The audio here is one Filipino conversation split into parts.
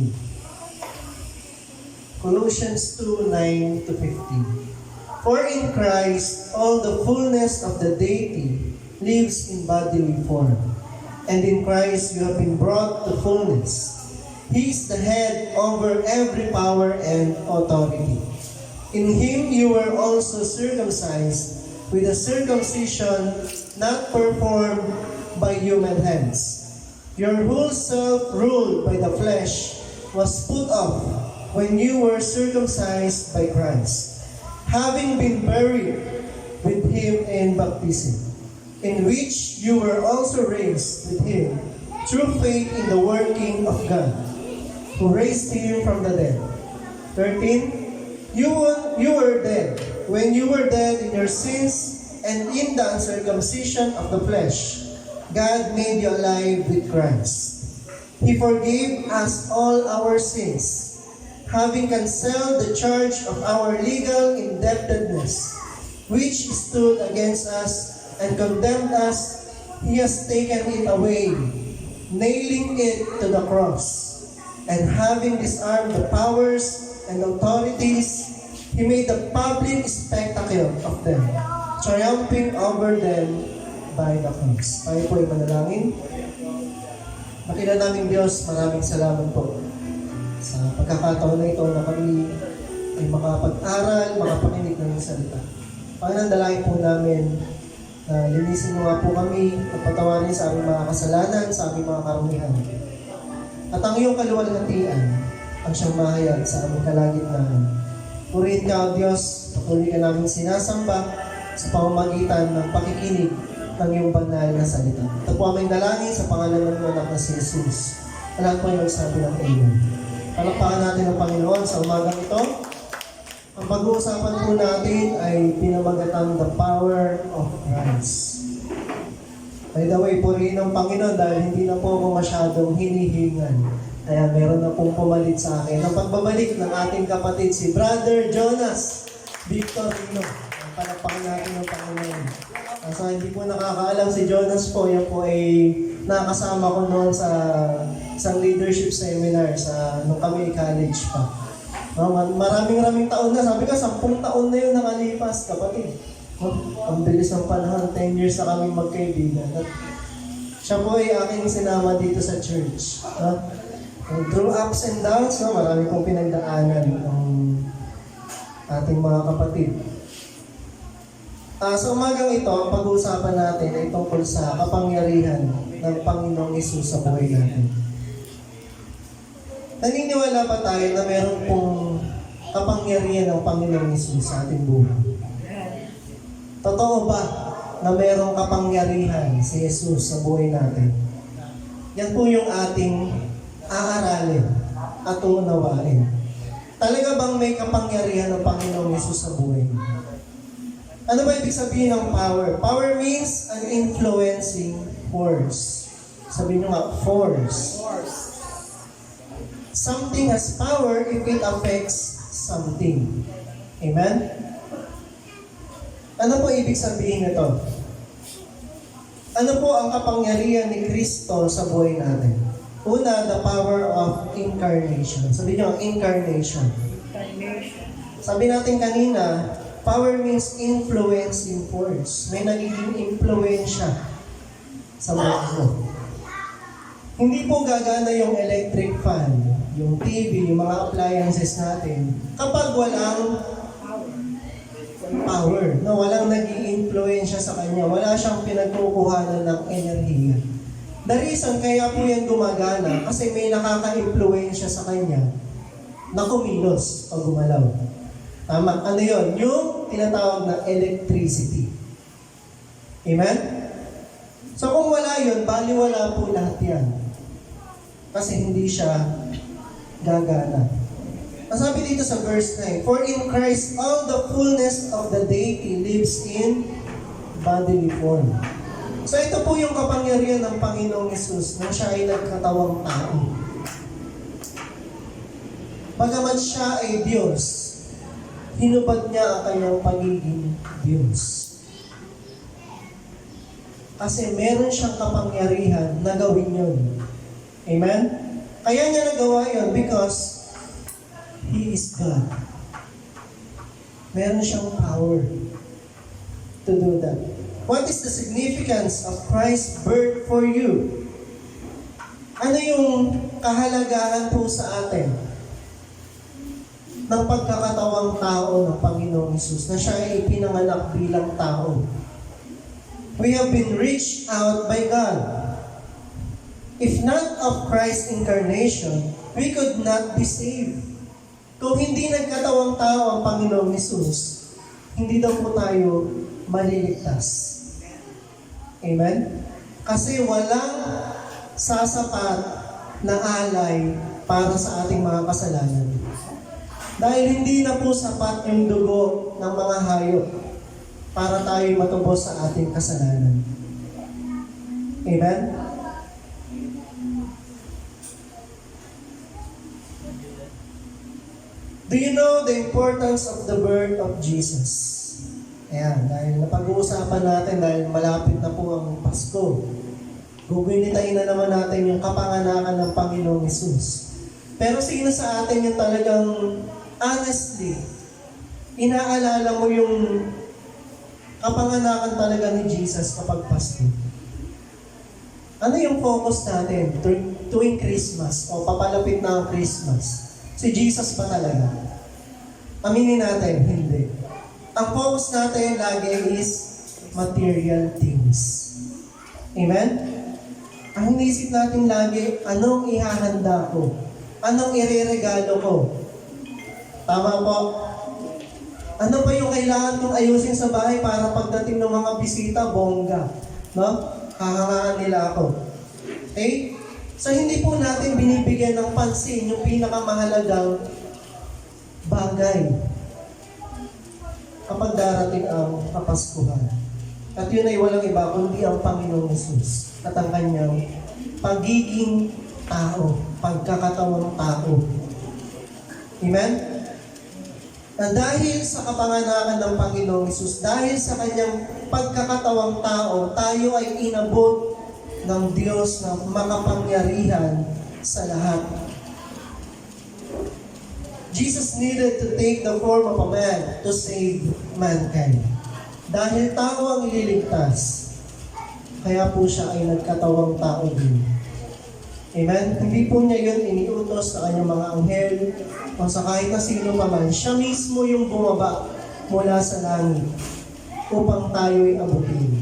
Him. Colossians 2:9 to 15. For in Christ all the fullness of the deity lives in bodily form, and in Christ you have been brought to fullness. He is the head over every power and authority. In Him you were also circumcised with a circumcision not performed by human hands. Your whole self, ruled by the flesh, was put off when you were circumcised by Christ, having been buried with Him in baptism, in which you were also raised with Him through faith in the working of God, who raised Him from the dead. 13. You were dead when you were dead in your sins and in the uncircumcision of the flesh. God made you alive with Christ. He forgave us all our sins, having canceled the charge of our legal indebtedness, which stood against us and condemned us. He has taken it away, nailing it to the cross. And having disarmed the powers and authorities, He made a public spectacle of them, triumphing over them by the cross. Tayo po ay manalangin. Makina naming Diyos, maraming salamat po sa pagkakataon na ito na kami ay makapag-aral, makapakinig ng salita. Panginoon, dalangin po namin na linisin mo nga po kami at patawarin sa aming mga kasalanan, sa aming mga karumihan. At ang iyong kaluwalhatian ang siyang mahayag sa aming kalagitnaan. Purihin ka, O Diyos, patuloy ka namin sinasamba sa pamamagitan ng pakikinig ng iyong banal na salita. Ito po aming dalangin sa pangalan ng anak na si Jesus. Lahat po yung sabi ng Amen. Palakpakan natin ang Panginoon sa umagang ito. Ang pag-uusapan po natin ay pinamagatang the power of Christ. By the way, purihin ng Panginoon dahil hindi na po ako masyadong hinihingan. Kaya meron na pong pumalit sa akin. Ang pagbabalik ng ating kapatid, si Brother Jonas Victorino. Palakpakan natin ng Panginoon. So, hindi po nakakaalam si Jonas po. Yan po ay nakasama ko noon sa isang leadership seminar nung kami college pa. Maraming taon na. Sabi ko, 10 taon na yun nakalipas, kapatid. Ang bilis ng panahon, 10 years na kami magkaibigan. At siya po ay aking sinama dito sa church. Through ups and downs, marami pong pinagdaanan ng ating mga kapatid. Sa umagang ito, ang pag-uusapan natin ay tungkol sa kapangyarihan ng Panginoong Hesus sa buhay natin. Naniniwala ba tayo na meron pong kapangyarihan ng Panginoong Hesus sa ating buhay? Totoo ba na merong kapangyarihan si Jesus sa buhay natin? Yan po yung ating aaralin at uunawain. Talaga bang may kapangyarihan ng Panginoong Hesus sa buhay natin? Ano ba ibig sabihin ng power? Power means an influencing force. Sabihin nyo nga, force. Something has power if it affects something. Amen? Ano po ibig sabihin nito? Ano po ang kapangyarihan ni Kristo sa buhay natin? Una, the power of incarnation. Sabihin nyo, incarnation. Sabi natin kanina, power means influencing force. May nagiging impluensya sa mundo. Hindi po gagana yung electric fan, yung TV, yung mga appliances natin kapag walang power. No, walang nag-i-influensya sa kanya. Wala siyang pinagkukuhanan ng enerhiya. The reason kaya po yan gumagana kasi may nakaka-influensya sa kanya na kumilos o gumalaw. Tama. Ano yun? Yung tinatawag na electricity. Amen? So kung wala yun, baliwala po lahat yan. Kasi hindi siya gagana. Sabi dito sa verse 9, For in Christ all the fullness of the deity lives in bodily form. So ito po yung kapangyarihan ng Panginoong Hesus nung siya ay nagkatawang tao. Bagamat siya ay Diyos, hinubad niya ang kanyang pagiging Diyos. Kasi meron siyang kapangyarihan na gawin yun. Amen? Kaya niya nagawa yun because He is God. Meron siyang power to do that. What is the significance of Christ's birth for you? Ano yung kahalagahan po sa atin ng pagkakatawang tao ng Panginoong Hesus na siya ay ipinanganak bilang tao? We have been reached out by God. If not of Christ's incarnation, we could not be saved. Kung hindi nagkatawang tao ang Panginoong Hesus, hindi daw po tayo maliligtas. Amen? Kasi walang sasapat na alay para sa ating mga kasalanan. Dahil hindi na po sapat yung dugo ng mga hayop para tayo matubos sa ating kasalanan. Amen? Do you know the importance of the birth of Jesus? Ayan, dahil napag-uusapan natin, dahil malapit na po ang Pasko, gugunitain na naman natin yung kapanganakan ng Panginoong Hesus. Pero sino sa atin yung talagang honestly, inaalala mo yung kapanganakan talaga ni Jesus kapag Pasko? Ano yung focus natin tuwing Christmas o papalapit na ang Christmas? Si Jesus ba talaga? Aminin natin, hindi. Ang focus natin lagi is material things. Amen? Ang inisip natin lagi, anong ihahanda ko? Anong ireregalo ko? Tama po? Ano ba yung kailangan kong ayusin sa bahay para pagdating ng mga bisita, bongga? No? Hahangaan nila ako. Okay? So hindi po natin binibigyan ng pansin yung pinakamahalagang bagay kapag darating ang Kapaskuhan. At yun ay walang iba kundi ang Panginoong Hesus at ang kanyang pagiging tao, pagkakatawang tao. Amen? Na dahil sa kapanganakan ng Panginoong Hesus, dahil sa kanyang pagkakatawang tao, tayo ay inabot ng Diyos na makapangyarihan sa lahat. Jesus needed to take the form of a man to save mankind. Dahil tao ang ililigtas, kaya po siya ay nagkatawang tao din. Amen? Hindi po niya yun iniutos sa kanyang mga anghel o sa kahit na sino pa man. Siya mismo yung bumaba mula sa langit upang tayo'y abutin.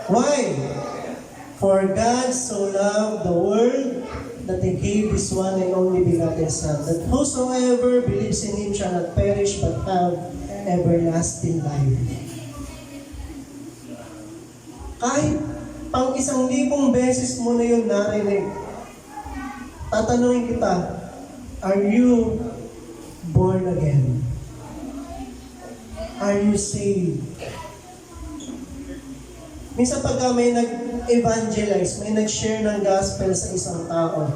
Why? For God so loved the world that He gave His one and only begotten Son, that whosoever believes in Him shall not perish but have everlasting life. Kahit pang 1,000 beses mo na yun narinig, tatanungin kita, are you born again? Are you saved? Minsan pagka may nag-evangelize, may nag-share ng gospel sa isang tao,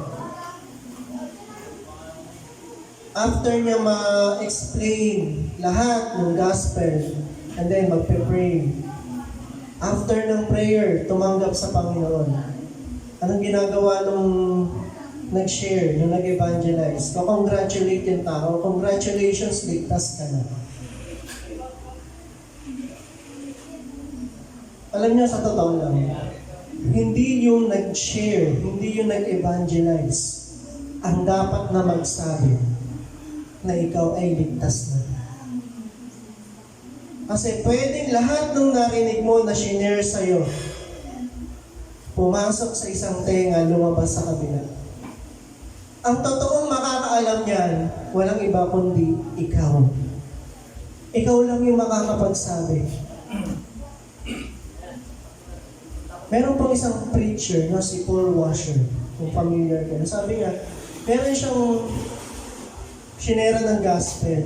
after niya ma-explain lahat ng gospel, and then magpe-pray, after ng prayer, tumanggap sa Panginoon, anong ginagawa nung nag-share, nung nag-evangelize? Congratulate yung tao, congratulations, ligtas ka na. Alam niyo, sa totoo lang, hindi yung nag-share, hindi yung nag-evangelize ang dapat na magsabi na ikaw ay ligtas na. Kasi pwedeng lahat ng narinig mo na shinare sa'yo, pumasok sa isang tenga, lumabas sa kabila. Ang totoong makakaalam niyan, walang iba kundi ikaw. Ikaw lang yung makakapagsabi. Meron pong isang preacher na si Paul Washer, kung familiar ka. Sabi niya, meron siyang shinera ng gospel.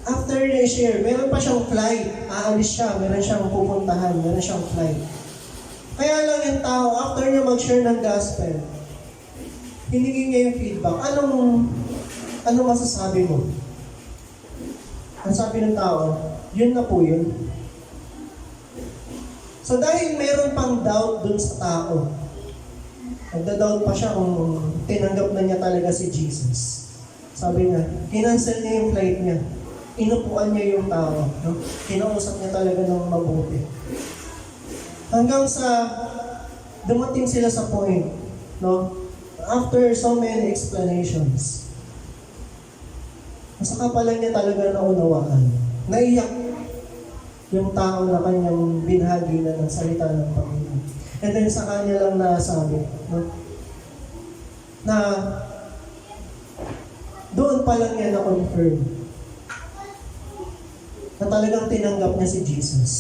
After niya i-share, meron pa siyang flight. Aalis siya, meron siyang pupuntahan, meron siyang flight. Kaya lang yung tao, after niya mag-share ng gospel, hiningin niya yung feedback. Anong masasabi mo? Ang sabi ng tao, yun na po yun. So dahil meron pang doubt dun sa tao, Nagda-doubt pa siya kung tinanggap na niya talaga si Jesus. Sabi niya, kinancel niya yung flight niya. Inupuan niya yung tao. No? Kinausap niya talaga ng mabuti. Hanggang sa dumating sila sa point, no? After so many explanations, masaka pala niya talaga naunawaan. Naiyak yung tao na kanyang binahagi na ng salita ng Panginoon. And then sa kanya lang nasabi, no? Na doon pa lang niya na-confirm na talagang tinanggap niya si Jesus.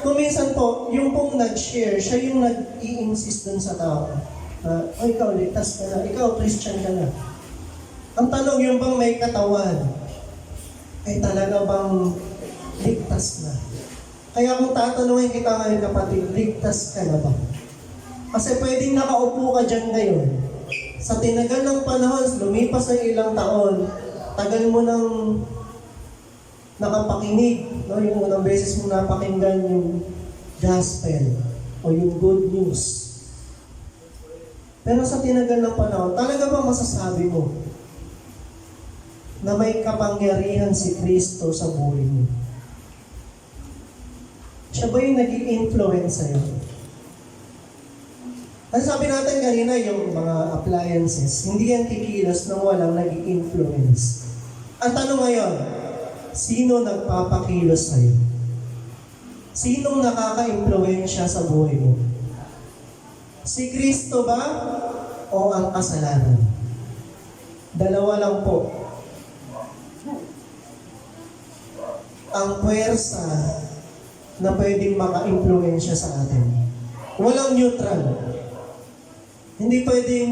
Kuminsan po, yung pong nag-share, siya yung nag-i-insist dun sa tao. O ikaw, ligtas ka na. Ikaw, Christian ka na. Ang tanong, yung bang may katawan, ay talaga bang ligtas na? Kaya kung tatanungin kita ngayon, kapatid, ligtas ka na ba? Kasi pwedeng nakaupo ka dyan ngayon. Sa tinagal ng panahon, lumipas ng ilang taon, tagal mo nang nakapakinig, no? Yung unang beses mo napakinggan yung gospel o yung good news. Pero sa tinagal ng panahon, talaga ba masasabi mo na may kapangyarihan si Kristo sa buhay mo? Siya ba yung nag-i-influence sa'yo? Ang sabi natin kanina, yung mga appliances, hindi yan kikilos nang walang nag-i-influence. Ang tanong ngayon, sino nagpapakilos sa'yo? Sinong nakaka-impluensya sa buhay mo? Si Kristo ba o ang kasalanan? Dalawa lang po. Ang puwersa na pwedeng maka-impluensya sa atin. Walang neutral. Hindi pwedeng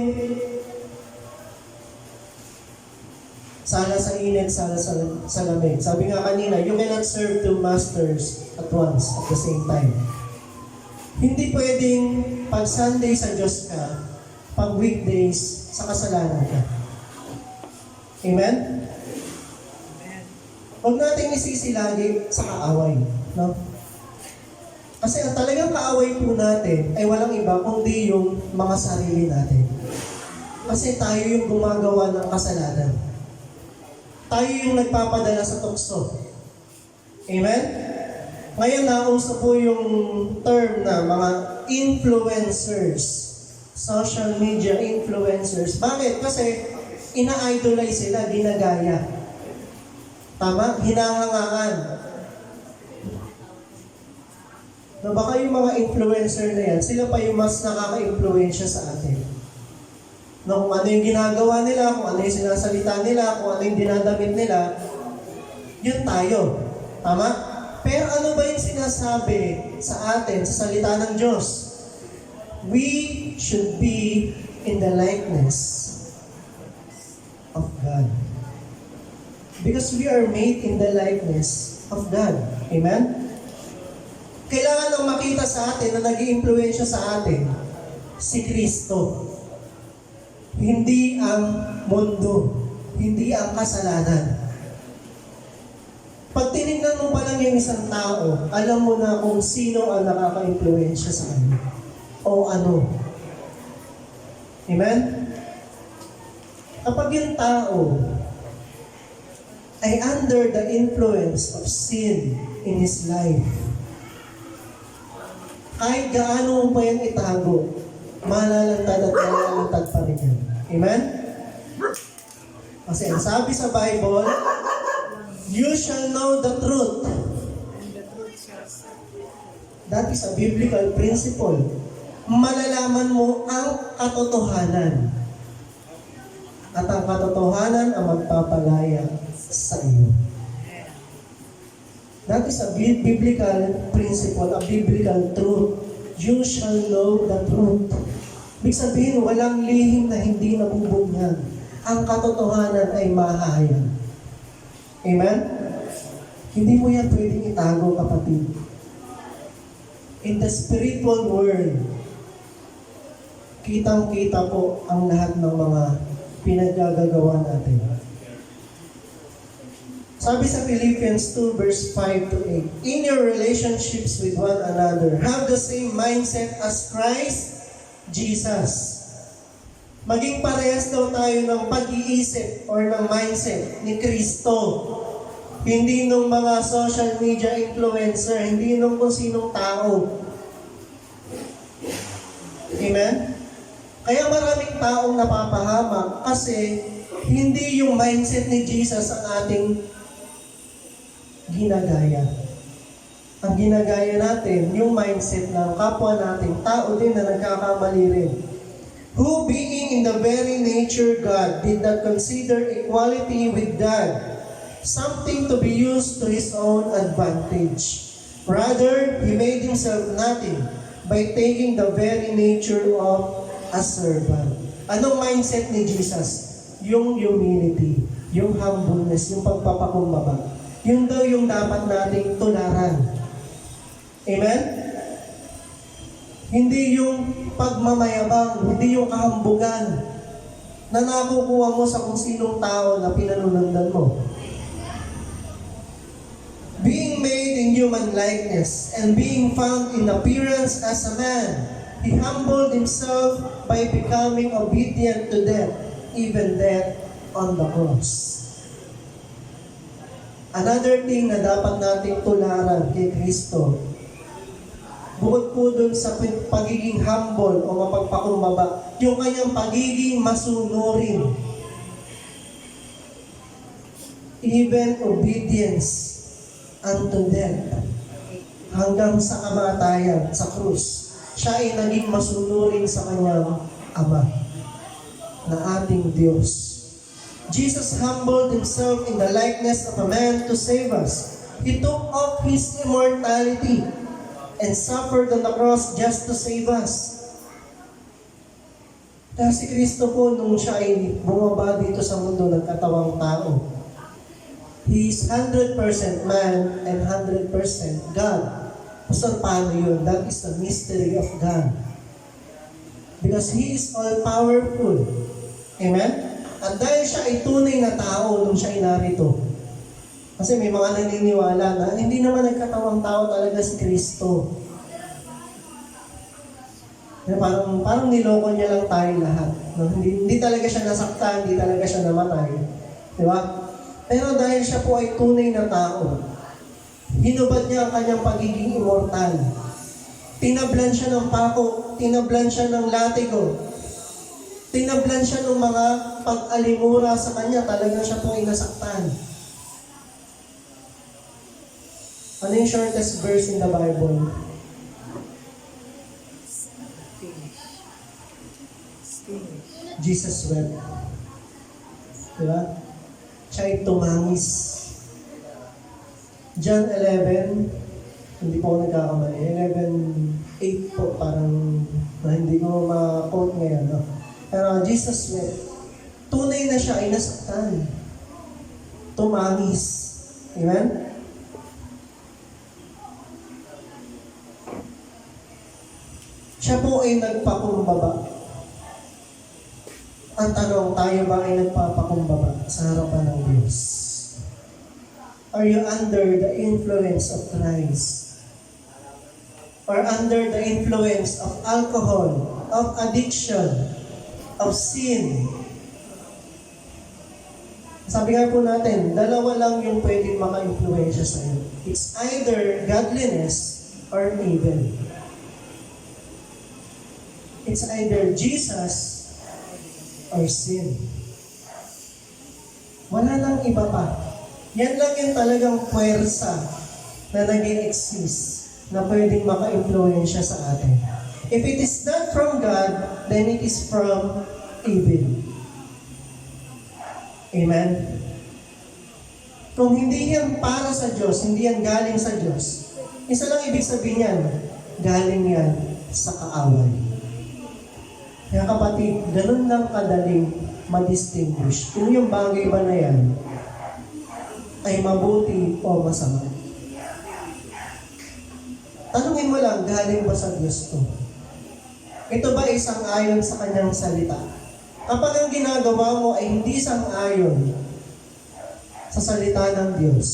sala sa init, sala sa lamig. Sabi nga kanina, you cannot serve two masters at once, at the same time. Hindi pwedeng pag Sunday sa Diyos ka, pag weekdays sa kasalanan ka. Amen? Huwag natin isisi lagi sa kaaway. No? Kasi ang talagang kaaway po natin ay walang iba kundi yung mga sarili natin. Kasi tayo yung gumagawa ng kasalanan. Tayo yung nagpapadala sa tukso. Amen? Ngayon nauso po yung term na mga influencers. Social media influencers. Bakit? Kasi ina-idolize sila, ginagaya. Tama? Hinahangaan. Na baka yung mga influencer na yan, sila pa yung mas nakaka-influensya sa atin. Na kung ano yung ginagawa nila, kung ano yung sinasalita nila, kung ano yung dinadamit nila, yun tayo. Tama? Pero ano ba yung sinasabi sa atin, sa salita ng Diyos? We should be in the likeness of God. Because we are made in the likeness of God. Amen? Kailangan nang makita sa atin na nag-i-impluensya sa atin si Kristo. Hindi ang mundo. Hindi ang kasalanan. Pag tinignan mo pa lang yung isang tao, alam mo na kung sino ang nakaka-impluensya sa kanya. O ano. Amen? Kapag yung tao ay under the influence of sin in his life, kahit gaano mo pa yan itago, malalantad at malalantad pa rin yan. Amen? Kasi ang sabi sa Bible, you shall know the truth. That is a biblical principle. Malalaman mo ang katotohanan. At ang katotohanan ang magpapalaya sa iyo. That is a biblical principle, a biblical truth. You shall know the truth. Ibig sabihin, walang lihim na hindi nabubunyag. Ang katotohanan ay mahahayag. Amen? Hindi mo yan pwedeng itago, kapatid. In the spiritual world, kitang-kita po ang lahat ng mga pinaggagawa natin. Sabi sa Philippians 2 verse 5 to 8, in your relationships with one another, have the same mindset as Christ Jesus. Maging parehas daw tayo ng pag-iisip or ng mindset ni Kristo. Hindi nung mga social media influencer, hindi nung kung sinong tao. Amen? Kaya maraming taong napapahamak kasi hindi yung mindset ni Jesus ang ating ginagaya. Ang ginagaya natin, yung mindset ng kapwa natin, tao din na nagkakamali rin. Who being in the very nature God, did not consider equality with God something to be used to his own advantage. Rather, he made himself nothing by taking the very nature of a servant. Anong mindset ni Jesus? Yung humility, yung humbleness, yung pagpapakumbaba. Yun daw yung dapat nating tularan. Amen? Hindi yung pagmamayabang, hindi yung kahambugan na nakukuha mo sa kung sinong tao na pinanunundan mo. Being made in human likeness and being found in appearance as a man, he humbled himself by becoming obedient to death, even death on the cross. Another thing na dapat nating tularan kay Kristo, bukod po dun sa pagiging humble o mapagpakumbaba, yung kanyang pagiging masunurin. Even obedience unto death. Hanggang sa kamatayan, sa krus. Siya ay naging masunurin sa kanyang Ama na ating Diyos. Jesus humbled himself in the likeness of a man to save us. He took off his immortality and suffered on the cross just to save us. Dahil si Kristo po, nung siya ay bumaba dito sa mundo ng katawang tao, He is 100% man and 100% God. So, paano yun? That is the mystery of God. Because He is all-powerful. Amen? At dahil siya ay tunay na tao nung siya ay narito, kasi may mga naniniwala na hindi naman nagkatawang tao talaga si Kristo. Parang niloko niya lang tayo lahat. No? Hindi talaga siya nasaktan, hindi talaga siya namatay. Di ba? Pero dahil siya po ay tunay na tao, hinubad niya ang kanyang pagiging immortal. Tinablan siya ng pako, tinablan siya ng latigo, tinablan siya ng mga pag-alimura sa kanya, talaga siya po ay nasaktan. Ano yung shortest verse in the Bible? Jesus wept. Diba? Siya ay tumangis. John 11, hindi po ako nagkakamali, 11:8 po, parang hindi ko ma-quote ngayon. No? Pero Jesus wept. Tunay na siya ay nasaktan. Tumangis. Amen? Siya po ay nagpakumbaba. Ang tanong, tayo ba ay nagpapakumbaba sa harapan ng Diyos? Are you under the influence of Christ? Or under the influence of alcohol, of addiction, of sin? Sabi nga po natin, dalawa lang yung pwedeng maka-influensya sa iyo. It's either godliness or evil. It's either Jesus or sin. Wala lang iba pa. Yan lang yung talagang puwersa na nag-i-exist na pwedeng maka-influensya sa atin. If it is not from God, then it is from evil. Amen? Kung hindi yan para sa Diyos, hindi yan galing sa Diyos, isa lang ibig sabihin yan, galing yan sa kaaway. Kaya kapatid, ganun lang kadaling ma-distinguish kung yung bagay ba na yan ay mabuti o masama. Tanungin mo lang, galing ba sa Diyos to? Ito ba isang ayon sa kanyang salita? Kapag ang ginagawa mo ay hindi sang-ayon sa salita ng Diyos,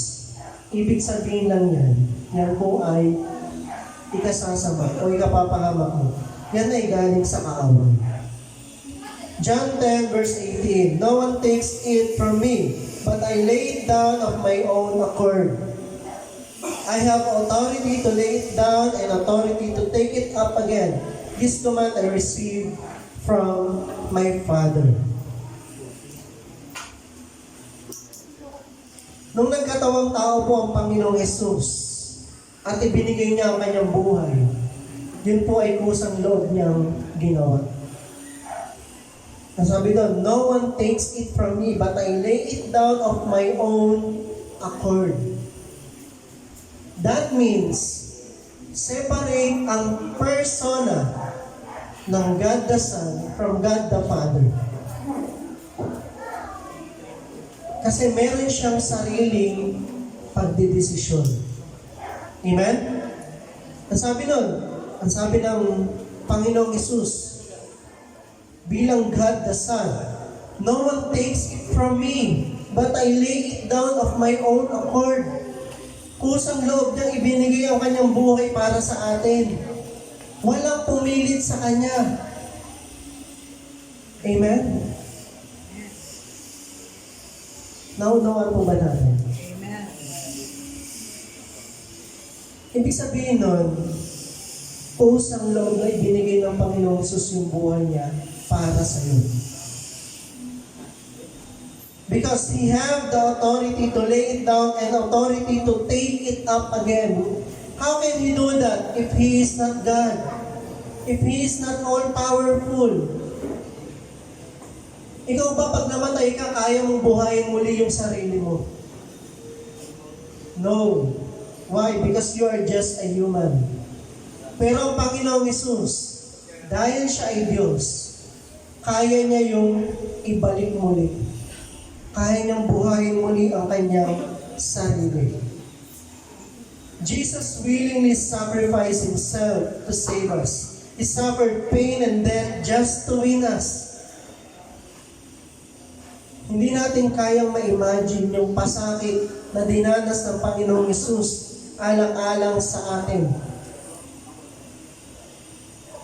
ibig sabihin lang yan po ay ikasasama o ikapapahamak mo yan ay galing sa kaaway. John 10 verse 18, "No one takes it from me, but I lay it down of my own accord. I have authority to lay it down and authority to take it up again. This command I received from my Father." Nung nagkatawang tao po ang Panginoong Hesus at ibinigay niya ang kanyang buhay, yun po ay kusang loob niyang ginawa. Nasabi doon, "No one takes it from me, but I lay it down of my own accord." That means, separate ang persona ng God the Son from God the Father. Kasi meron siyang sariling pagdidesisyon. Amen? Ang sabi ng Panginoong Hesus, bilang God the Son, "No one takes it from me, but I lay it down of my own accord." Kusang loob niyang ibinigay ang kanyang buhay para sa atin. Walang pumilit sa kanya. Amen? Naunawaan po ba natin? Amen. Ibig sabihin nun, kusang loob na ibinigay ng Panginoong Hesus yung buhay niya para sa iyo. Because He have the authority to lay it down and authority to take it up again. How can He do that if He is not God? If He is not all-powerful? Ikaw ba pag namatay ka, kaya mong buhayin muli yung sarili mo? No. Why? Because you are just a human. Pero ang Panginoong Hesus, dahil siya ay Diyos, kaya niya yung ibalik muli. Kaya niyang buhayin muli ang kanyang sarili. Jesus willingly sacrificed Himself to save us. He suffered pain and death just to win us. Hindi natin kayang ma-imagine yung pasakit na dinanas ng Panginoong Hesus alang-alang sa atin.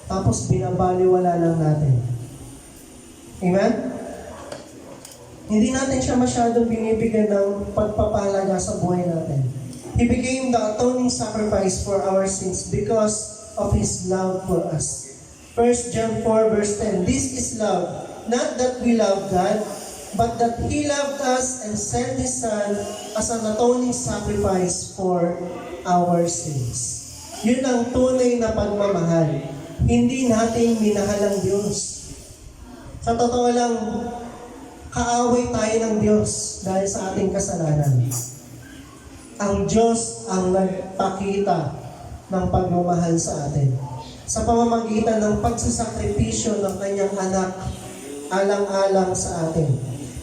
Tapos binabaliwala lang natin. Amen? Hindi natin siya masyadong binibigyan ng pagpapahalaga sa buhay natin. He became the atoning sacrifice for our sins because of His love for us. 1 John 4 verse 10, "This is love, not that we love God, but that He loved us and sent His Son as an atoning sacrifice for our sins." Yun ang tunay na pagmamahal. Hindi natin minahal ang Diyos. Sa totoo lang, kaaway tayo ng Diyos dahil sa ating kasalanan. Ang Diyos ang nagpakita ng pagmamahal sa atin sa pamamagitan ng pagsasakripisyo ng kanyang anak alang-alang sa atin.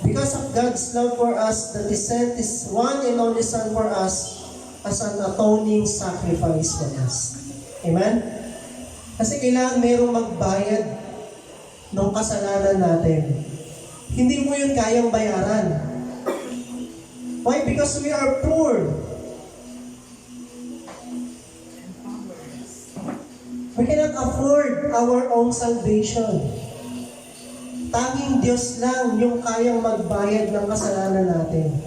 Because of God's love for us, that He sent His one and only Son for us as an atoning sacrifice for us. Amen? Kasi kailangan mayroong magbayad ng kasalanan natin. Hindi mo yun kayang bayaran. Why? Because we are poor. We cannot afford our own salvation. Tanging Diyos lang yung kayang magbayad ng kasalanan natin.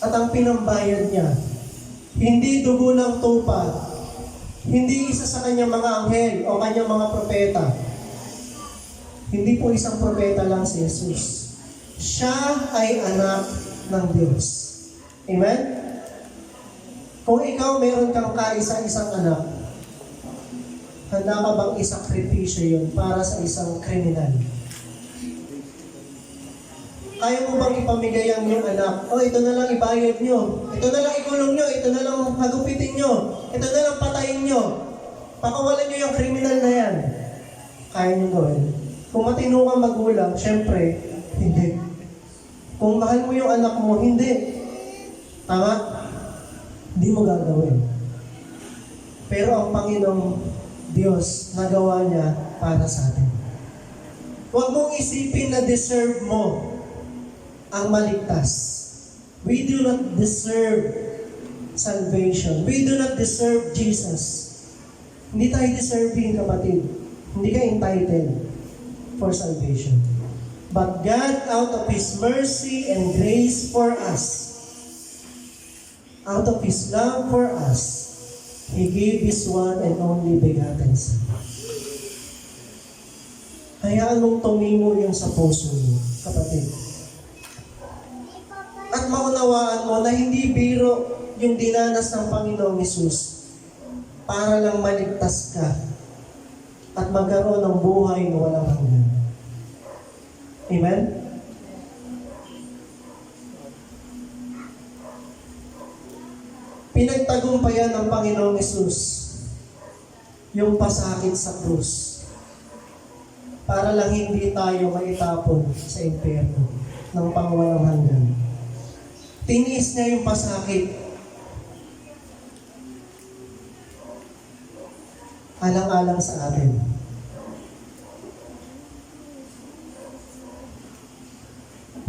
At ang pinambayad niya, hindi dugo ng tupa, hindi isa sa kanyang mga anghel o kanyang mga propeta. Hindi po isang propeta lang si Jesus. Siya ay anak ng Diyos. Amen? Kung ikaw meron kang kaisa-isang anak, handa ka bang isakripisyo yun para sa isang kriminal? Kaya mo bang ipamigay ang iyong anak? O, ito na lang ibayad nyo. Ito na lang ikulong nyo. Ito na lang hagupitin nyo. Ito na lang patayin nyo. Pakawalan nyo yung kriminal na yan. Kaya nyo gawin. Kung matino kang magulang, syempre, hindi. Kung mahal mo yung anak mo, hindi. Tama? Hindi mo gagawin. Pero ang Panginoong Diyos, nagawa niya para sa atin. Huwag mong isipin na deserve mo ang maligtas. We do not deserve salvation. We do not deserve Jesus. Hindi tayo deserving, kapatid. Hindi ka entitled for salvation. But God, out of His mercy and grace for us, out of His love for us, He gave His one and only begotten Son. Hayaan mong tumimo yun sa puso mo, kapatid. At maunawaan mo na hindi biro yung dinanas ng Panginoong Hesus para lang maligtas ka at magkaroon ng buhay na walang hanggan. Amen? Pinagtagumpayan ng Panginoong Hesus yung pasakit sa krus para lang hindi tayo maitapon sa impyerno ng pangwalang hanggan. Tiniis niya yung pasakit. Alang-alang sa atin.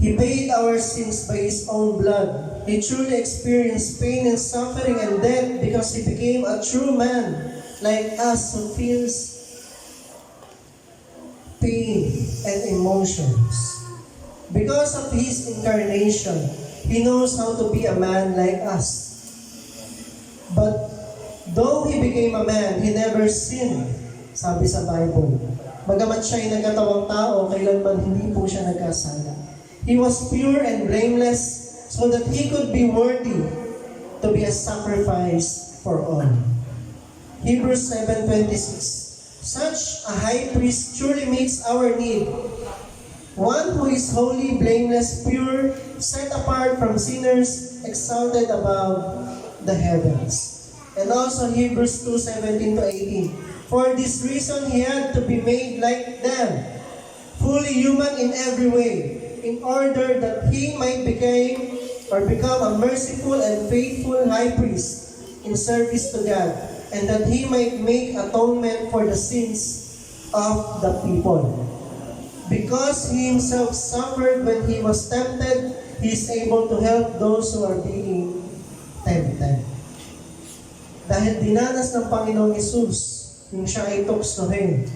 He paid our sins by His own blood. He truly experienced pain and suffering and death because He became a true man like us who feels pain and emotions. Because of His incarnation, He knows how to be a man like us. But though He became a man, He never sinned, sabi sa Bible. Bagamat siya'y nagkatawang tao, kailanman hindi po siya nagkasala. He was pure and blameless so that He could be worthy to be a sacrifice for all. Hebrews 7:26. Such a high priest truly meets our need. One who is holy, blameless, pure, set apart from sinners, exalted above the heavens. And also Hebrews 2:17-18. For this reason He had to be made like them, fully human in every way, in order that He might become a merciful and faithful high priest in service to God, and that He might make atonement for the sins of the people. Because He Himself suffered when He was tempted, He is able to help those who are being tempted. Dahil dinanas ng Panginoong Hesus, yung siya ay tuksohin,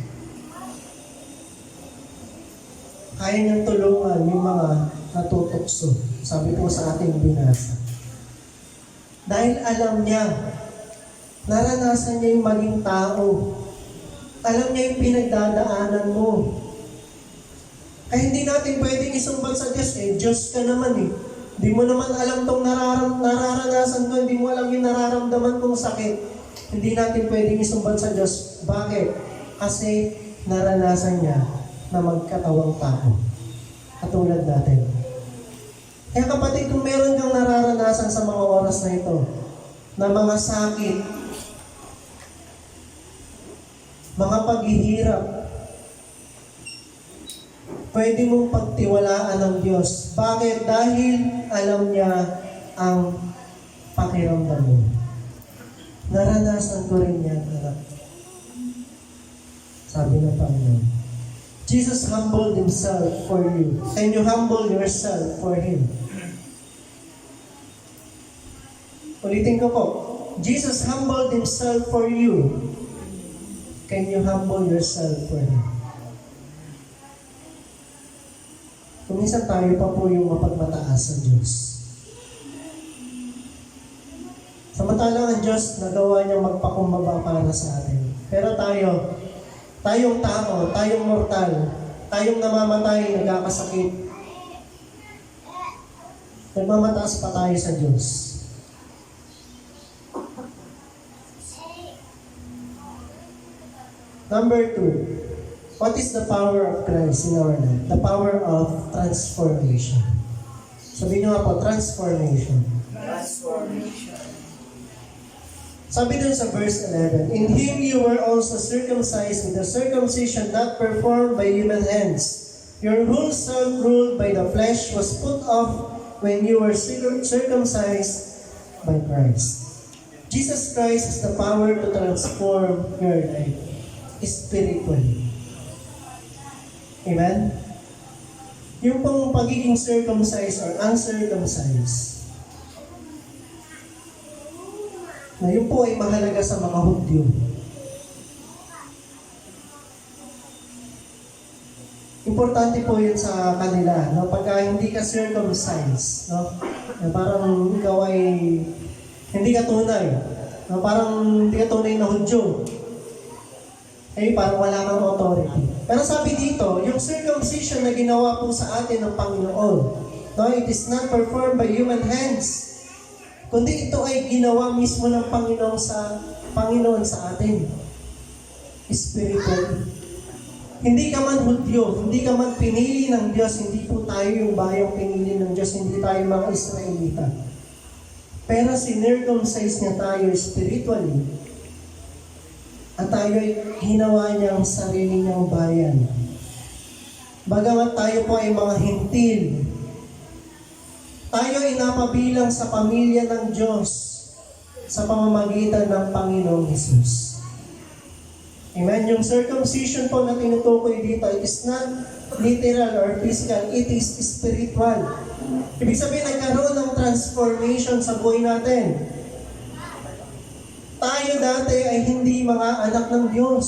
kaya niyang tulungan yung mga natutukso. Sabi po sa ating binasa. Dahil alam niya, naranasan niya yung maging tao. Alam niya yung pinagdadaanan mo. Kaya hindi natin pwedeng isumbat sa Diyos. Diyos ka naman eh. Hindi mo naman alam itong nararanasan ko. Hindi mo alam yung nararamdaman kong sakit. Hindi natin pwedeng isumbat sa Diyos. Bakit? Kasi naranasan niya na magkatawang tao. Katulad natin. Kaya kapatid, kung meron kang nararanasan sa mga oras na ito, na mga sakit, mga paghihirap, pwede mong pagtiwalaan ng Diyos. Bakit? Dahil alam niya ang pakiramdam mo. Naranasan ko rin yan, anak. Sabi ng Panginoon. Jesus humbled Himself for you. And you humble yourself for Him. Ulitin ko po. Jesus humbled Himself for you. Can you humble yourself for Him? Kung minsan tayo pa po yung mapagmataas sa Diyos. Samantalang ang Diyos nagawa niya magpakumbaba para sa atin. Pero tayong tao, tayong mortal, tayong namamatay, nagkakasakit, nagmamataas pa tayo sa Diyos. Number 2, what is the power of Christ in our life? The power of transformation. Sabihin niyo nga po, transformation. Transformation. Sabi dun sa verse 11, in Him you were also circumcised with a circumcision not performed by human hands. Your whole self ruled by the flesh was put off when you were circumcised by Christ. Jesus Christ has the power to transform your life spiritually. Amen? Yung pong pagiging circumcised or uncircumcised, na yun po ay mahalaga sa mga Hudyo. importante po yun sa kanila, no? Pagka hindi ka circumcised, no? Na parang ikaw ay hindi ka tunay, no? Parang hindi ka tunay na Hudyo. Parang wala kang authority. Pero sabi dito, yung circumcision na ginawa po sa atin ng Panginoon, no? It is not performed by human hands, kundi ito ay ginawa mismo ng Panginoon sa atin. Spiritually. Hindi ka man Hudyo, hindi ka man pinili ng Diyos, hindi po tayo yung bayang pinili ng Diyos, hindi tayo mga Israelita. Pero sinircumcise niya tayo spiritually. At tayo ay ginawa niyang sarili niyang bayan. Bagamat tayo po ay mga hintil, tayo ay napabilang sa pamilya ng Diyos sa pamamagitan ng Panginoong Hesus. Amen? Yung circumcision po na tinutukoy dito, it is not literal or physical, it is spiritual. Ibig sabihin, nagkaroon ng transformation sa buhay natin. Tayo dati ay hindi mga anak ng Diyos.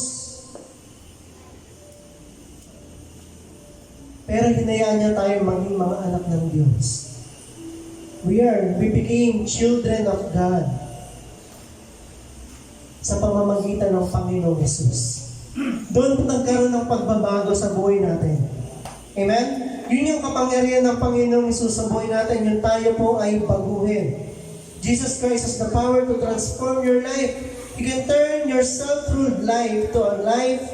Pero hinayaan niya tayo maging mga anak ng Diyos. We became children of God sa pamamagitan ng Panginoong Hesus. Doon po nagkaroon ng pagbabago sa buhay natin. Amen? Yun yung kapangyarihan ng Panginoong Hesus sa buhay natin, yung tayo po ay baguhin. Jesus Christ has the power to transform your life. You can turn your self-ruled life to a life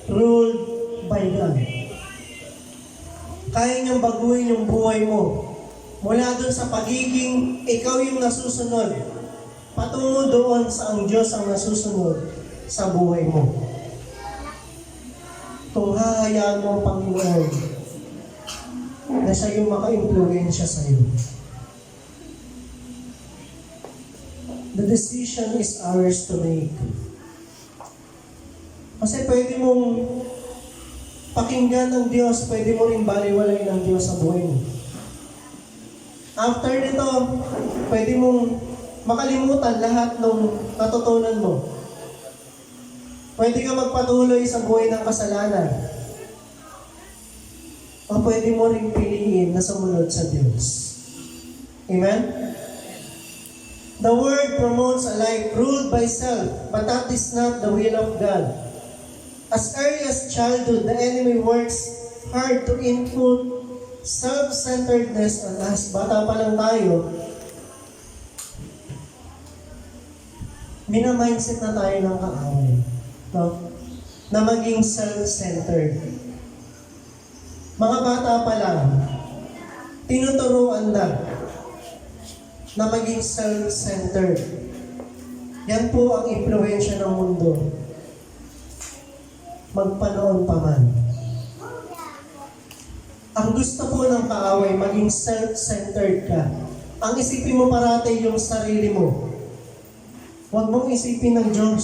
ruled by God. Kaya niyang baguhin yung buhay mo. Mula doon sa pagiging ikaw yung nasusunod, patungo doon sa ang Diyos ang nasusunod sa buhay mo. Kung hahayaan mo ang Panginoon na siya yung maka-impluensya sa iyo. The decision is ours to make. Kasi pwede mong pakinggan ng Diyos, pwede mo rin baliwalay ng Diyos sa buhay mo. After nito, pwede mong makalimutan lahat ng natutunan mo. Pwede ka magpatuloy sa buhay ng kasalanan. O pwede mo rin piliin na sumunod sa Diyos. Amen? The Word promotes a life ruled by self, but that is not the will of God. As early as childhood, the enemy works hard to input self-centeredness on us. Bata pa lang tayo, minamindset na tayo ng kaaway. No? Na maging self-centered. Mga bata pa lang, tinuturuan na maging self-centered. Yan po ang impluwensya ng mundo. Magpanoon pa man. Ang gusto po ng kaaway, maging self-centered ka. Ang isipin mo parati yung sarili mo. Huwag mong isipin ng Diyos.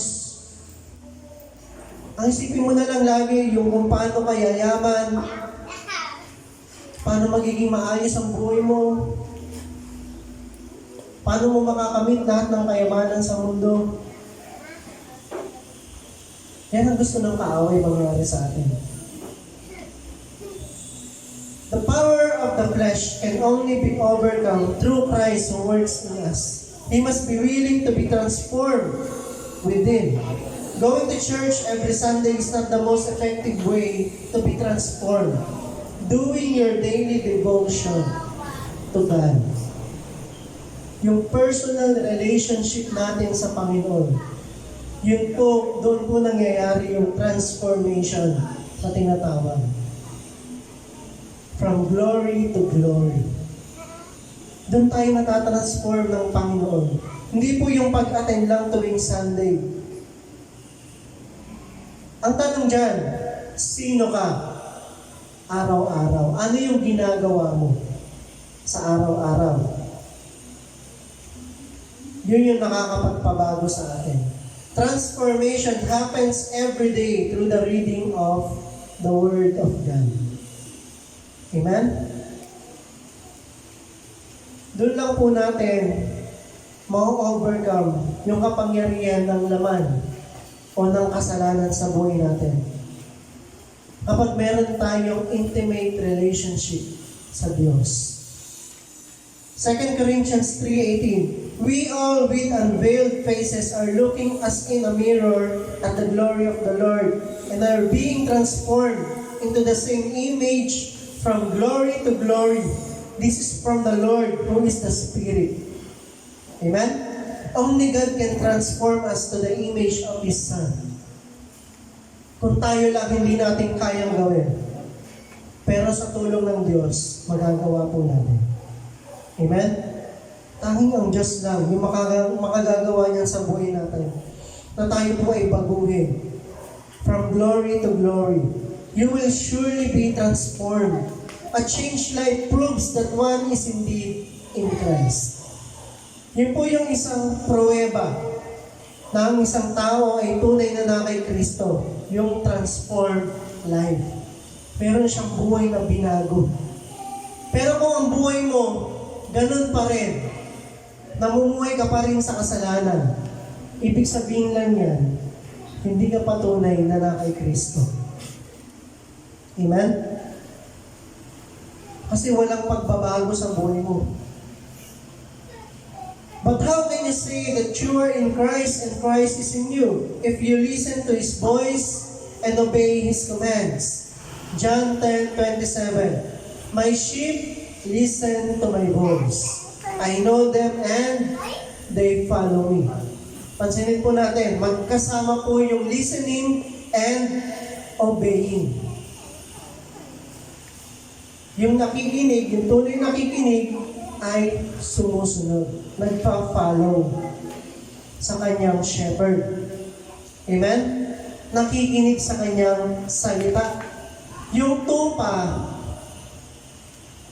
Ang isipin mo na lang lagi yung kung paano ka yayaman, paano magiging maayos ang buhay mo, paano mo makakamit lahat ng kayamanan sa mundo? Yan ang gusto ng kaaway mangyari sa atin. The power of the flesh can only be overcome through Christ who works in us. He must be willing to be transformed within. Going to church every Sunday is not the most effective way to be transformed. Doing your daily devotion to God. Yung personal relationship natin sa Panginoon, yun po, doon po nangyayari yung transformation na tinatawag. From glory to glory. Doon tayo natatransform ng Panginoon. Hindi po yung pag-attend lang tuwing Sunday. Ang tanong dyan, sino ka? Araw-araw. Ano yung ginagawa mo sa araw-araw? Yun yung nakakapagpabago sa atin. Transformation happens every day through the reading of the Word of God. Amen? Doon lang po natin ma-overcome yung kapangyarihan ng laman o ng kasalanan sa buhay natin. Kapag meron tayong intimate relationship sa Diyos. 2 Corinthians 3:18, we all with unveiled faces are looking as in a mirror at the glory of the Lord and are being transformed into the same image from glory to glory. This is from the Lord who is the Spirit. Amen? Only God can transform us to the image of His Son. Kung tayo lang hindi natin kayang gawin. Pero sa tulong ng Diyos, magagawa po natin. Amen? Tanging ang Diyos lang, yung makagagawa niyan sa buhay natin. Na tayo po ay baguhin. From glory to glory. You will surely be transformed. A changed life proves that one is indeed in Christ. Yun po yung isang pruweba na ang isang tao ay tunay na kay Kristo. Yung transformed life. Meron siyang buhay na binago. Pero kung ang buhay mo, ganun pa rin. Namumuhay ka pa rin sa kasalanan. Ibig sabihin lang yan, hindi ka patunay na kay Kristo. Amen? Kasi walang pagbabago sa buhay mo. But how can you say that you are in Christ and Christ is in you if you listen to His voice and obey His commands? John 10:27, my sheep listen to my voice. I know them and they follow me. Pansinin po natin, magkasama po yung listening and obeying. Yung nakikinig, yung tunay nakikinig, ay sumusunod. Nagpa-follow sa kanyang shepherd. Amen? Nakikinig sa kanyang salita. Yung tupa,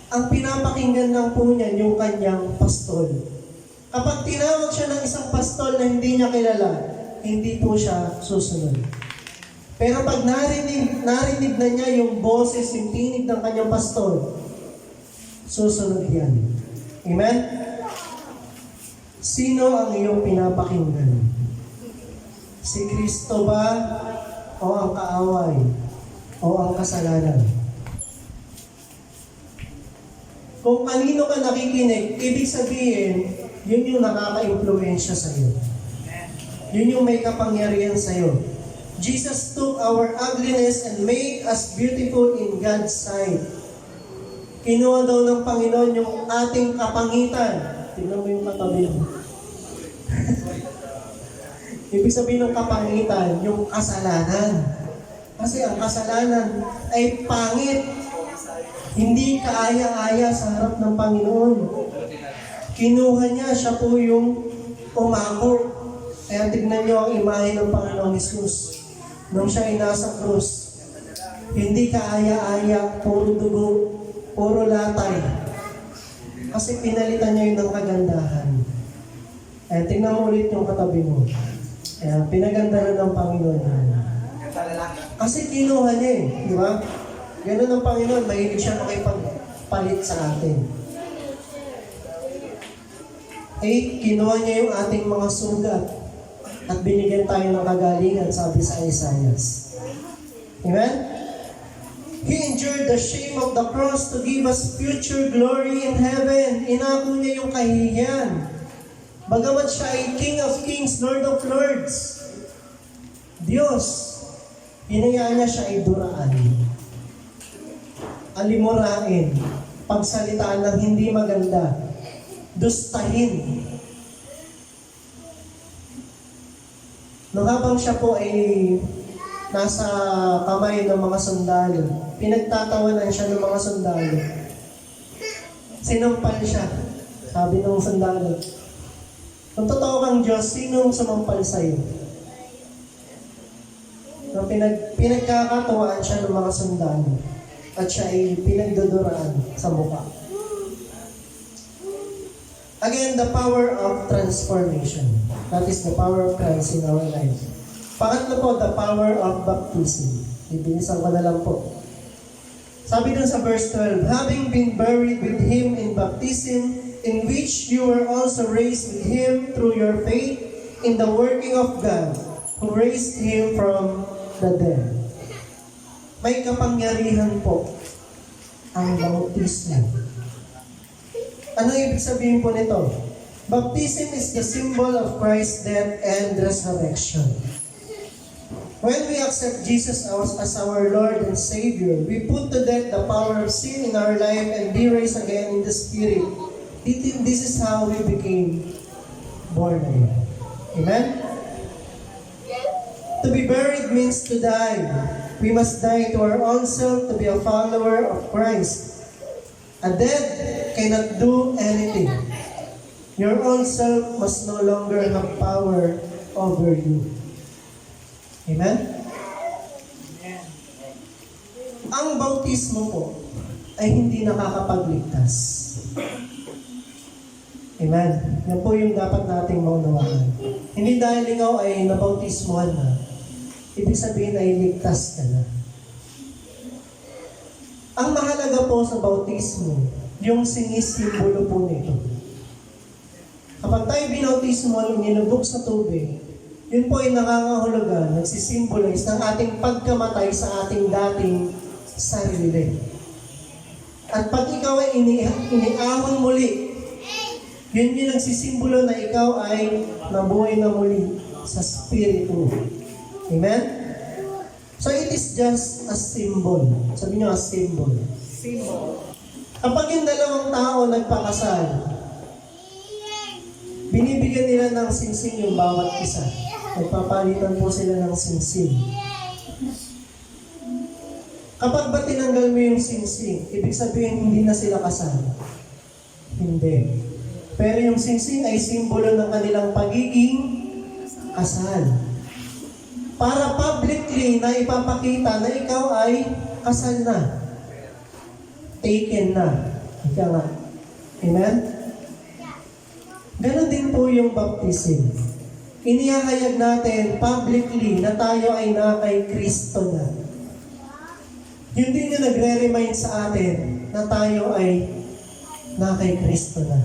ang pinapakinggan lang po niyan yung kanyang pastol. Kapag tinawag siya ng isang pastol na hindi niya kilala, hindi po siya susunod. Pero pag narinig na niya yung boses, yung tinig ng kanyang pastol, susunod yan. Amen? Sino ang iyong pinapakinggan? Si Kristo ba o ang kaaway o ang kasalanan? Kung kanino ka nakikinig, ibig sabihin, yun yung nakaka-impluensya sa'yo. Yun yung may kapangyarihan sa'yo. Jesus took our ugliness and made us beautiful in God's sight. Kinuha daw ng Panginoon yung ating kapangitan. Tignan mo yung katabi mo. Ibig sabihin ng kapangitan, yung kasalanan. Kasi ang kasalanan ay pangit. Hindi kaaya-aya sa harap ng Panginoon. Kinuha niya, siya po yung umako. Kaya tignan niyo ang imahe ng Panginoon Jesus. Nung siya ay nasa krus, hindi kaaya-aya, puro dugo, puro latay. Kasi pinalitan niya yun ng kagandahan. Kaya tingnan mo ulit yung katabi mo. Kaya pinaganda na ng Panginoon. Kasi kinuha niya eh, di ba? Ganun ang Panginoon, mahilig siya makipagpalit sa atin. Kinuha niya yung ating mga sugat at binigyan tayo ng kagalingan, sabi sa Isaiah. Amen? He endured the shame of the cross to give us future glory in heaven. Inako niya yung kahihiyan. Bagamat siya ay King of Kings, Lord of Lords. Diyos, hinayaan niya siya ay duraan. Alimurain, pagsalitaan ng hindi maganda, dustahin. Nung habang siya po ay nasa kamay ng mga sundalo, pinagtatawanan siya ng mga sundalo. Sinampal siya, sabi ng sundalo. Kung totoo kang Diyos, sinong sumampal sa'yo? Nung pinagkakatawaan siya ng mga sundalo, at siya ay pinagduduraan sa mukha. Again, the power of transformation. That is the power of Christ in our life. Pangatlo po, the power of baptism. Bibilisan ko na lang po. Sabi dun sa verse 12, having been buried with Him in baptism, in which you were also raised with Him through your faith in the working of God, who raised Him from the dead. may kapangyarihan po ang bautismo. Ano ibig sabihin po nito? Baptism is the symbol of Christ's death and resurrection. When we accept Jesus as our Lord and Savior, we put to death the power of sin in our life and be raised again in the Spirit. This is how we became born again. Amen? To be buried means to die. We must die to our own self to be a follower of Christ. A dead cannot do anything. Your own self must no longer have power over you. Amen? Ang bautismo po ay hindi nakakapagligtas. Amen? Yan po yung dapat nating maunawaan. Hindi dahil ikaw ay nabautismohan na, ibig sabihin ay ligtas ka na. Ang mahalaga po sa bautismo, yung sinisimbolo po nito. Kapag tayo binautismo, inilubog sa tubig, yun po ay nangangahulugan, nagsisimbolize ng ating pagkamatay sa ating dating sarili. At pag ikaw ay iniahon muli, yun yung nagsisimbolo na ikaw ay nabuhay na muli sa Spiritu. Amen? So it is just a symbol. Sabi niyo, a symbol. Symbol. Kapag yung dalawang tao nagpakasal, binibigyan nila ng singsing yung bawat isa. Nagpapalitan po sila ng singsing. Kapag ba tinanggal mo yung singsing, ibig sabihin hindi na sila kasal? Hindi. Pero yung singsing ay simbolo ng kanilang pagiging kasal. Para publicly na ipapakita na ikaw ay kasal na. Taken na. Ika nga. Amen? Ganon din po yung baptism. Inihahayag natin publicly na tayo ay na kay Kristo na. Yun din yung nagre-remind sa atin na tayo ay na kay Kristo na.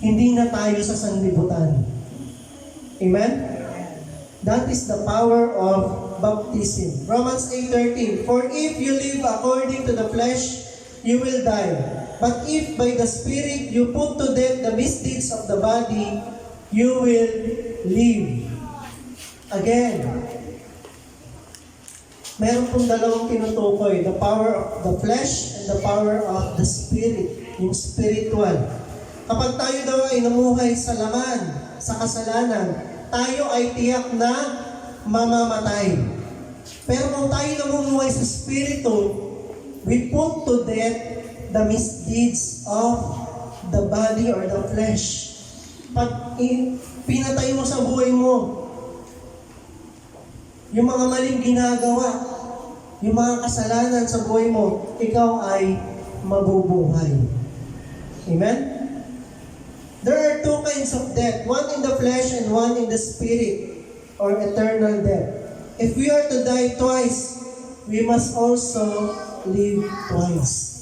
Hindi na tayo sa sanlibutan. Amen? That is the power of baptism. Romans 8:13, for if you live according to the flesh, you will die. But if by the Spirit you put to death the misdeeds of the body, you will live. Again, meron pong dalawang tinutukoy, the power of the flesh and the power of the Spirit, yung spiritual. Kapag tayo daw ay namuhay sa laman, sa kasalanan, tayo ay tiyak na mamamatay. Pero kung tayo namumuhay sa Spiritu, we put to death the misdeeds of the body or the flesh. Pag pinatay mo sa buhay mo, yung mga maling ginagawa, yung mga kasalanan sa buhay mo, ikaw ay mabubuhay. Amen? There are two kinds of death, one in the flesh and one in the spirit, or eternal death. If we are to die twice, we must also live twice.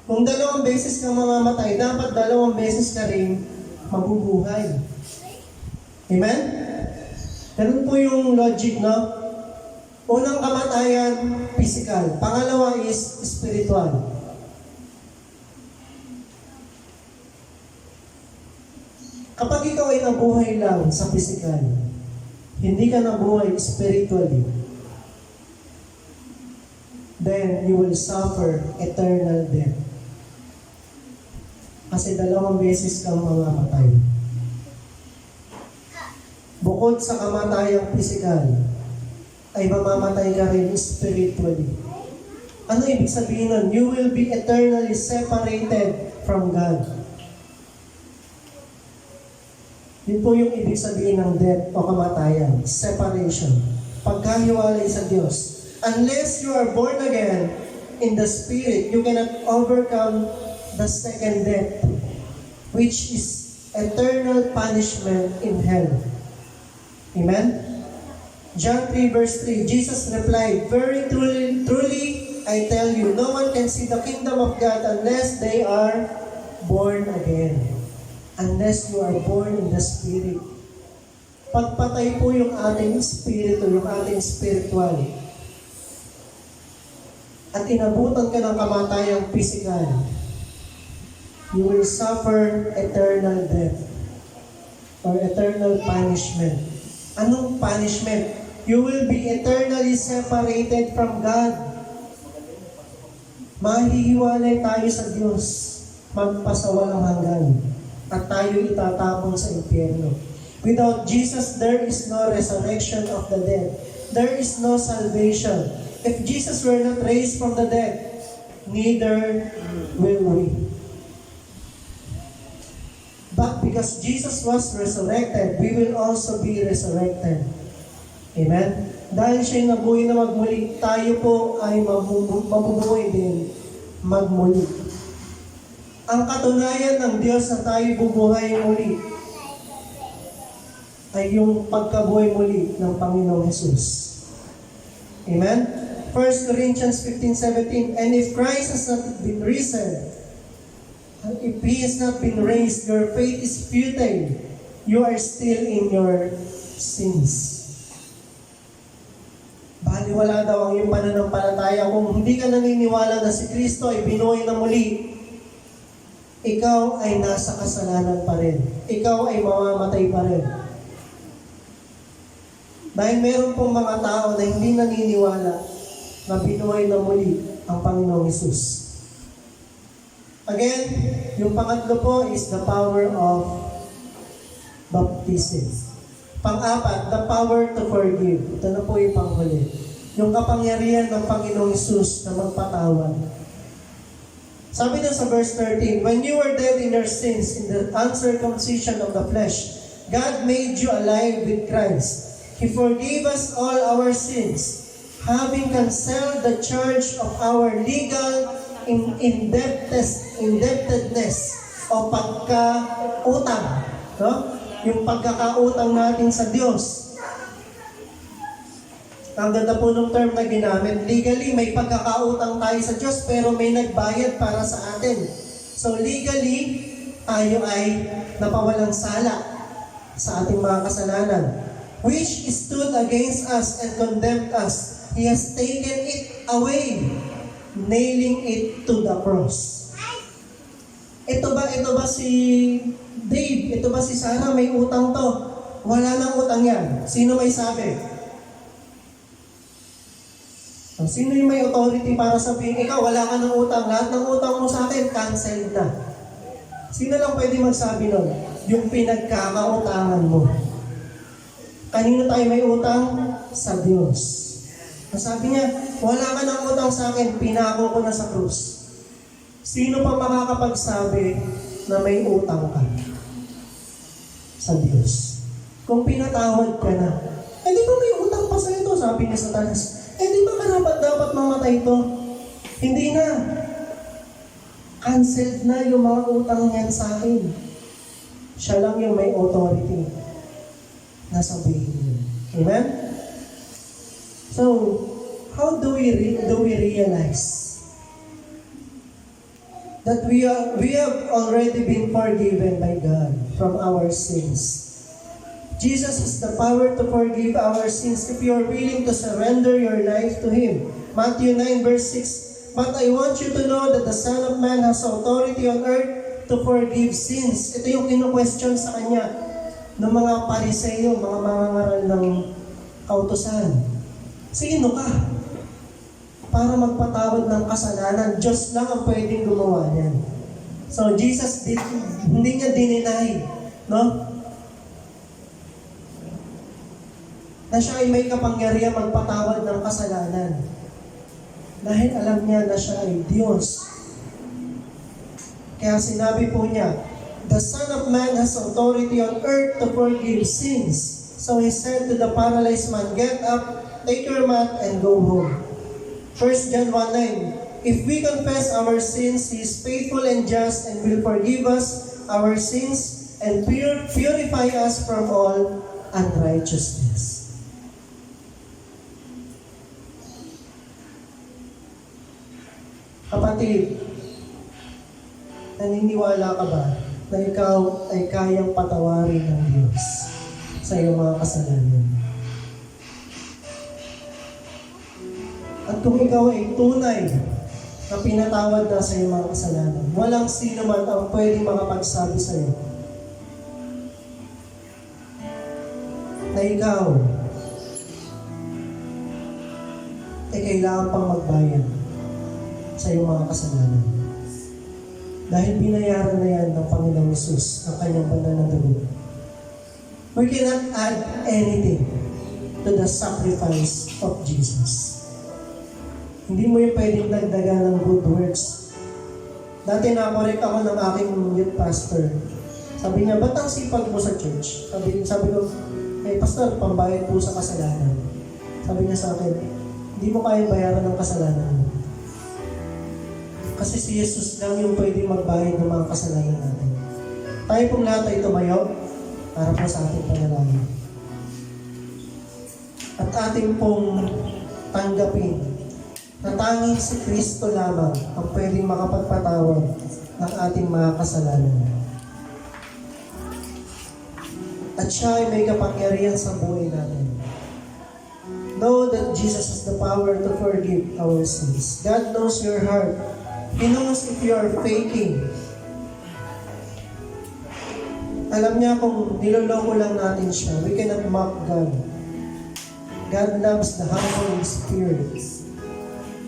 Kung dalawang beses ka mamamatay, dapat dalawang beses ka rin mabubuhay. Amen? Ganun po yung logic, no? Unang kamatayan, physical. Pangalawa is spiritual. Kapag ikaw ay nabuhay lang sa physical, hindi ka nabuhay spiritually, then you will suffer eternal death. Kasi dalawang beses kang mamamatay. Bukod sa kamatayang physical, ay mamamatay ka rin spiritually. Ano ibig sabihin nun? You will be eternally separated from God. Yun po yung ibig sabihin ng death o kamatayan. Separation. Pagkahiwalay sa Diyos. Unless you are born again in the Spirit, you cannot overcome the second death, which is eternal punishment in hell. Amen? John 3 verse 3, Jesus replied, very truly, I tell you, no one can see the kingdom of God unless they are born again. Unless you are born in the Spirit. Pagpatay po yung ating spirito, yung ating spiritual. at inabutan ka ng kamatayang physical, you will suffer eternal death or eternal punishment. Anong punishment? You will be eternally separated from God. Mahihiwalay tayo sa Diyos, magpasawalang hanggan, at tayo itatapon sa impyerno. Without Jesus, there is no resurrection of the dead. There is no salvation. If Jesus were not raised from the dead, neither will we. But because Jesus was resurrected, we will also be resurrected. Amen? Dahil siya'y nabuhay na magmuli, tayo po ay mabubuhay din magmuli. Ang katunayan ng Diyos na tayo bubuhay muli ay yung pagkabuhay muli ng Panginoong Jesus. Amen? 1 Corinthians 15:17, and if Christ has not been risen, and if He has not been raised, your faith is futile. You are still in your sins. Baliwala daw ang iyong pananampalataya kung hindi ka naniniwala na si Kristo ay binuhay na muli. Ikaw ay nasa kasalanan pa rin. Ikaw ay mamamatay pa rin. Dahil meron pong mga tao na hindi naniniwala na binuhay na muli ang Panginoong Hesus. Again, yung pangatlo po is the power of baptism. Pang-apat, the power to forgive. Ito na po yung panghuli. Yung kapangyarihan ng Panginoong Hesus na magpatawad. Sabi na sa verse 13, when you were dead in your sins, in the uncircumcision of the flesh, God made you alive with Christ. He forgave us all our sins, having canceled the charge of our legal indebtedness o pagkautang. No? Yung pagkakautang natin sa Diyos. Ang ganda po ng term na ginamit. Legally, may pagkakautang tayo sa Diyos, pero may nagbayad para sa atin. So legally, tayo ay napawalang sala sa ating mga kasalanan, which stood against us and condemned us. He has taken it away, nailing it to the cross. Ito ba si Dave? Ito ba si Sarah? May utang to. Wala nang utang yan. Sino may sabi? Sino yung may authority para sabihin, ikaw wala ka ng utang. Lahat ng utang mo sa akin, cancelled na. Sino lang pwede magsabi nun? Yung pinagkakautangan mo. Kanino tayo may utang? Sa Diyos. Sabi niya, wala ka ng utang sa akin, pinako ko na sa krus. Sino pa makakapagsabi na may utang ka sa Diyos? Kung pinatawad ka na, di ba may utang pa sa ito? Sabi ni Satanas, di ba dapat mamatay ito? Hindi na. Cancelled na yung mga utang niyan sa akin. Siya lang yung may authority na sabihin niya. Amen? So, how do we realize that we have already been forgiven by God from our sins? Jesus has the power to forgive our sins if you are willing to surrender your life to Him. Matthew 9 verse 6, but I want you to know that the Son of Man has authority on earth to forgive sins. Ito yung kino-question sa Kanya ng mga Pariseo, mga mangangaral ng kautusan. Sino ka? Para magpatawad ng kasalanan, Diyos lang ang pwedeng gumawa niyan. So Jesus, hindi niya dininay, no? Na siya ay may kapangyarihan magpatawad ng kasalanan. Dahil alam niya na siya ay Diyos. Kaya sinabi po niya, the Son of Man has authority on earth to forgive sins. So He said to the paralyzed man, get up, take your mat, and go home. 1 John 1:9, if we confess our sins, He is faithful and just and will forgive us our sins and purify us from all unrighteousness. Kapatid, naniniwala ka ba na ikaw ay kayang patawarin ng Diyos sa iyong mga kasalanan? At kung ikaw ay tunay na pinatawad na sa iyong mga kasalanan, walang sino man ang pwedeng makapagsabi sa iyo na ikaw ay kailangan pang magbayad sa iyong mga kasalanan. Dahil binayaran na yan ng Panginoong Hesus ang kanyang banal na dugo. We cannot add anything to the sacrifice of Jesus. Hindi mo yung pwedeng dagdagan ng good works. Dati na-correct ako ng aking youth pastor. Sabi niya, ba't ang sipag mo sa church? Sabi ko, pastor, pambayad po sa kasalanan. Sabi niya sa akin, hindi mo kaya bayaran ng kasalanan mo. Kasi si Jesus lang yung pwedeng magbayad ng mga kasalanan natin. Tayo pong lahat ay tumayo para po sa ating panalangin. At ating pong tanggapin na tanging si Kristo lamang ang pwedeng makapagpatawad ng ating mga kasalanan. At siya ay may kapangyarihan sa buhay natin. Know that Jesus has the power to forgive our sins. God knows your heart. He knows if you are faking. Alam niya kung niloloko lang natin siya. We cannot mock God. God loves the humble spirit.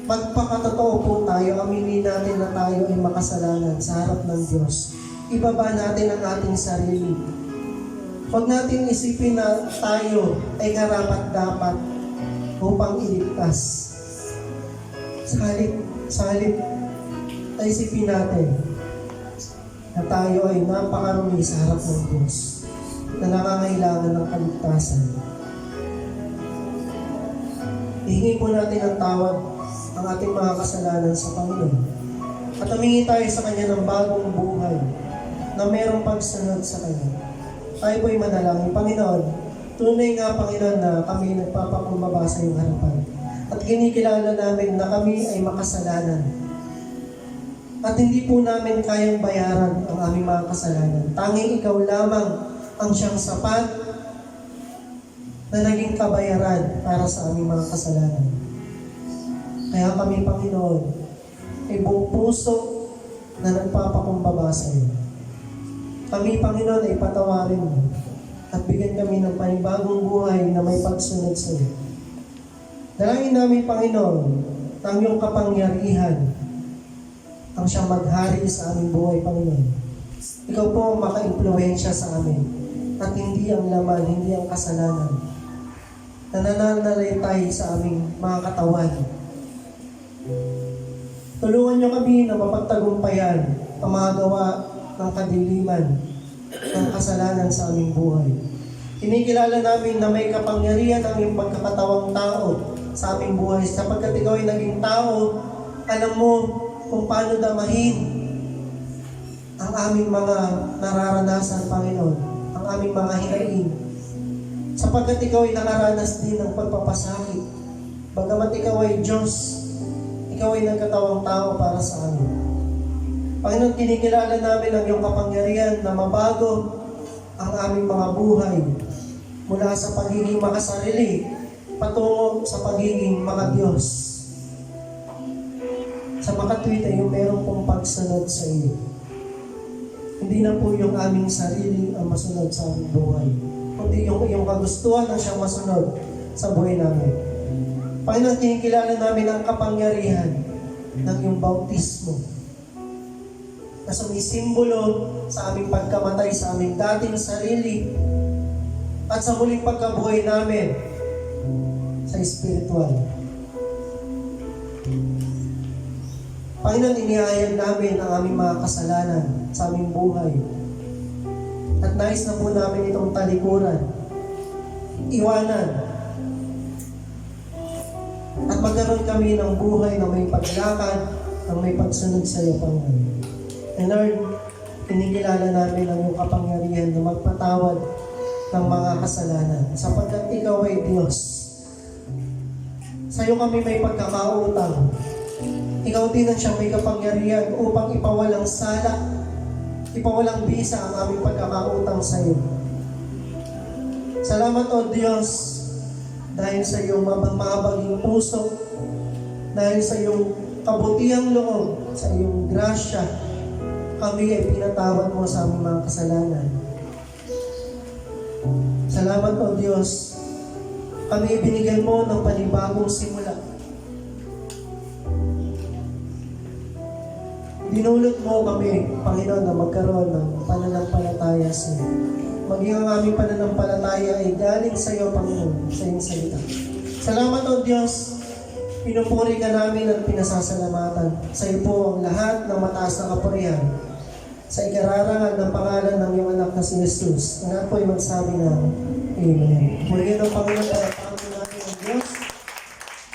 Magpakatotoo po tayo, aminin natin na tayo ay makasalanan sa harap ng Diyos. Ibaba natin ang ating sarili. Huwag natin isipin na tayo ay karapat-dapat upang iligtas. Sa halip ay isipin natin na tayo ay napakarumi sa harap ng Diyos na nangangailangan ng kaligtasan. Ihingi po natin ang tawad ang ating mga kasalanan sa Panginoon. At humingi tayo sa Kanya ng bagong buhay na mayroong pagsunod sa Kanya. Tayo po'y manalangin. Panginoon, tunay nga Panginoon na kami nagpapakumbaba sa iyong harapan. At kinikilala namin na kami ay makasalanan. At hindi po namin kayang bayaran ang aming mga kasalanan. Tanging ikaw lamang ang siyang sapat na naging kabayaran para sa aming mga kasalanan. Kaya kami, Panginoon, ay buong puso na nagpapakumbaba sa iyo. Kami, Panginoon, ay patawarin mo at bigyan kami ng panibagong buhay na may pagsunod sa iyo. Dalangin namin, Panginoon, ang iyong kapangyarihan ang siyang maghari sa aming buhay, Panginoon. Ikaw po ang maka-impluwensya sa amin at hindi ang laman, hindi ang kasalanan na nananalaytay sa aming mga katawan. Tulungan niyo kami na mapagtagumpayan ang mga gawa ng kadiliman ng kasalanan sa aming buhay. Kinikilala namin na may kapangyarihan ang iyong pagkakatawang tao sa aming buhay. Sapagkat ikaw ay naging tao, alam mo kung paano damahin ang aming mga nararanasan, Panginoon, ang aming mga hinaing. Sapagkat ikaw ay nakaranas din ng pagpapasakit. Bagamat ikaw ay Diyos, ikaw ay nagkatawang tao para sa amin. Panginoon, kinikilala namin ang iyong kapangyarihan na mabago ang aming mga buhay mula sa pagiging makasarili patungo sa pagiging mga Diyos. Sa makatwid ay yung meron pong pagsunod sa iyo. Hindi na po yung aming sarili ang masunod sa aming buhay, kundi yung iyong kagustuhan ang siyang masunod sa buhay namin. Panginoon, kinikilala namin ang kapangyarihan ng iyong bautismo na sumisimbolo sa aming pagkamatay sa aming dating sarili at sa muling pagkabuhay namin sa espiritual. Panginoon, inihayag namin ang aming mga kasalanan sa aming buhay at nais na po namin itong talikuran, iwanan, at magkaroon kami ng buhay na may paglakad, na may pagsunod sa iyo, Panginoon. And Lord, kinikilala namin ang iyong kapangyarihan na magpatawad ng mga kasalanan. Sapagkat ikaw ay Diyos. Sa iyo kami may pagkakautang. Ikaw din ang siyang may kapangyarihan upang ipawalang sala, ipawalang bisa ang aming pagkakautang sa iyo. Salamat, O Diyos, dahil sa iyong mahabaging puso, Dahil sa iyong kabutihang loob, sa iyong grasya, kami ay pinatawad mo sa aming mga kasalanan. Salamat o Diyos, kami binigyan mo ng panibagong simula. Dinulot mo kami, Panginoon, na magkaroon ng pananampalataya sa iyo. Maging ang aming pananampalataya ay galing sa iyo, Panginoon, sa iyong salita. Salamat o Diyos, pinupuri ka namin at pinasasalamatan. Sa iyo po ang lahat ng mataas na kapurihan. Sa ikararangan ng pangalan ng iyong anak na si Jesus, ang po ay magsabi na, Amen. Purihin ang Panginoon, palapakan natin ang Diyos.